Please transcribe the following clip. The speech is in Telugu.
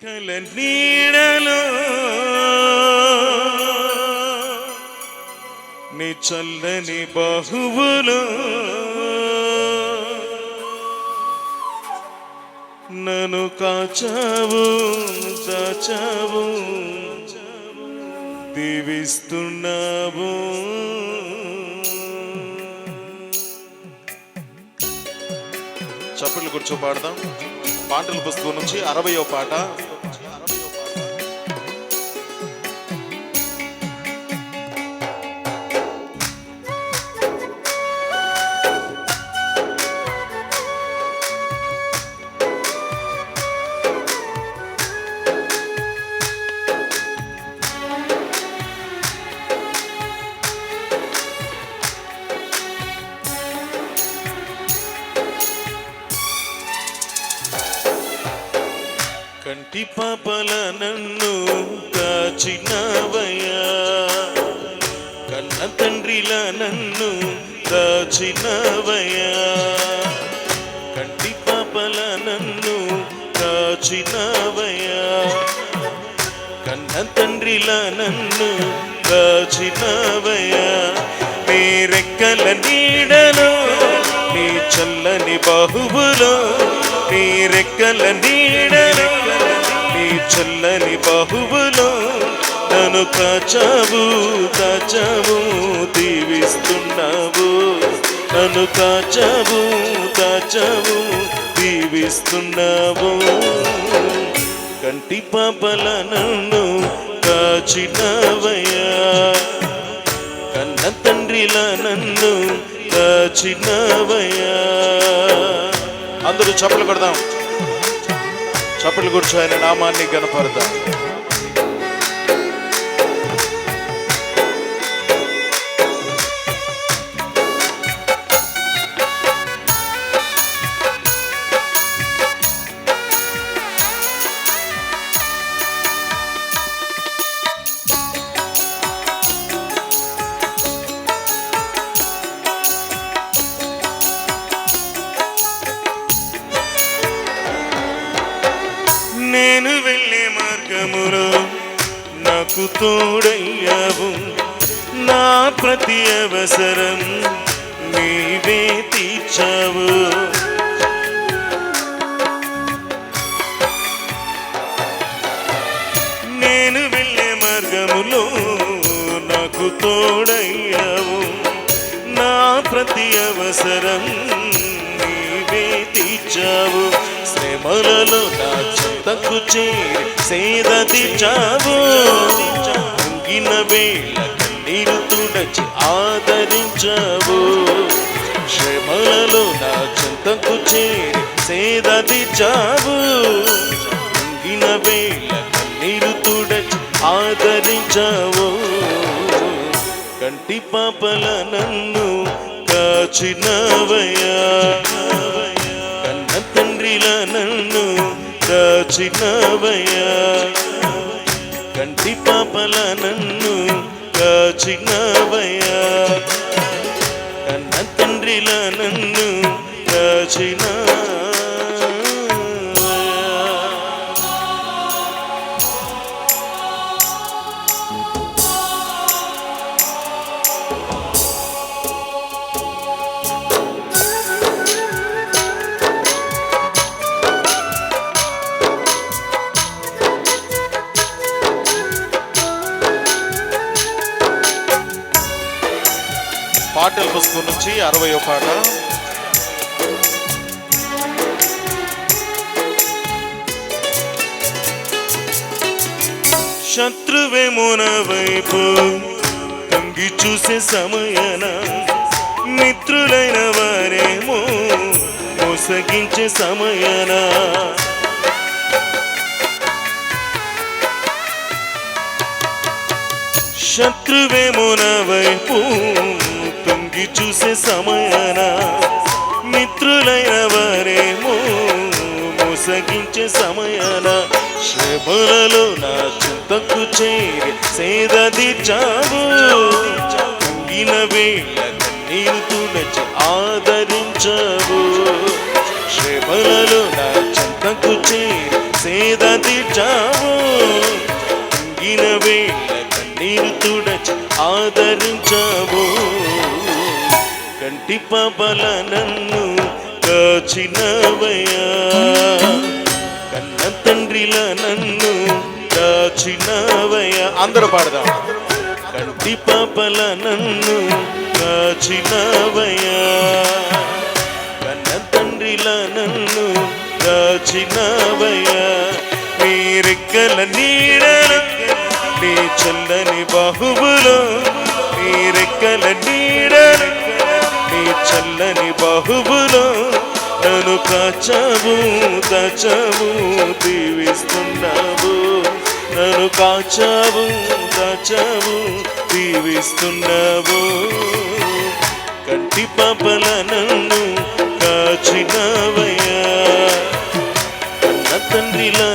రెక్కల నీడలో నీ చల్లని బాహువులో నన్ను కాచావు దాచావు దీవిస్తున్నావు. చప్పట్లు కూర్చో పాడదాం. పాటల పుస్తకం నుంచి 60వ పాట. కంటి పాపల నన్ను కాచినవయ్యా, కన్న తండ్రిల నన్ను కాచినవయ్యా. కంటి పాపల నన్ను కాచినవయ్యా, కన్న తండ్రిల నన్ను కాచినవయ్యా. నీ రెక్కల నీడలో నీ చల్లని బాహువులో, నీ రెక్కల నీడలో నీ చల్లని బాహువులో నన్ను కాచావు దాచావు దీవిస్తున్నావు. నన్ను కాచావు దాచావు దీవిస్తున్నావు. కంటి పాపల నన్ను కాచినవయ్యా, కన్న తండ్రిల నన్ను కాచినవయ్యా. అందరూ చప్పట్లు కొడదాం, చప్పట్లు కూర్చో ఆయన నామాన్ని గణపడదాం. నేను వెళ్ళే మార్గములో నాకు తోడయ్యావు, నా ప్రతి అవసరం నీవే తీర్చావు. నేను వెళ్ళే మార్గములో నాకు తోడయ్యావు, నా ప్రతి అవసరం నీవే తీర్చావు. శ్రమలలో నా చెంతకు చేరి సేద తీర్చావు, పొంగిన వేళ కన్నీరు తుడచి ఆదరించావు. శ్రమలలో నా చెంతకు చేరి సేద తీర్చావు, పొంగిన వేళ కన్నీరు తుడచి ఆదరించావు. కంటి పాపల నన్ను కాచినవయ్యా, కన్న తండ్రిల నన్ను కాచినవయ్యా. కంటి పాపల నన్ను కాచినవయ్యా, కన్న తండ్రిల నన్ను కాచినవయ్యా. పాటల పుస్తకం నుంచి 60వ పాట. శత్రువేమో నా వైపు తొంగి చూసే సమయాన, మిత్రులైన వారేమో మోసగించే సమయాన. శత్రువేమో నా వైపు తొంగి చూసే సమయాన, మిత్రులైన వారేమో మోసగించే సమయాన. శ్రమలలో నా చింతకు చేరి సేద తీర్చావు, పొంగిన వేళ కన్నీరు తుడచి ఆదరించావు. శ్రమలలో నా చింతకు చేరి సేద తీర్చావు, కుంగిన వేళ కన్నీరు తుడచి ఆదరించావు. కంటి పాపల నన్ను కాచినవయ్యా, కన్న తండ్రిలా నన్ను కాచినవయ్యా. అందరూ పాడదాం. కంటి పాపల నన్ను కాచినవయ్యా, కన్న తండ్రిలా నన్ను కాచినవయ్యా. నీ రెక్కల నీడలు, నీ చల్లని బాహువులో, నీ రెక్కల నీడలు, నీ చల్లని బాహువులో నన్ను కాచావు దాచావు దీవిస్తున్నావు. నన్ను కాచావు దాచావు దీవిస్తున్నావు. కంటి పాపల నన్ను కాచినవయ్యా, కన్న తండ్రిలా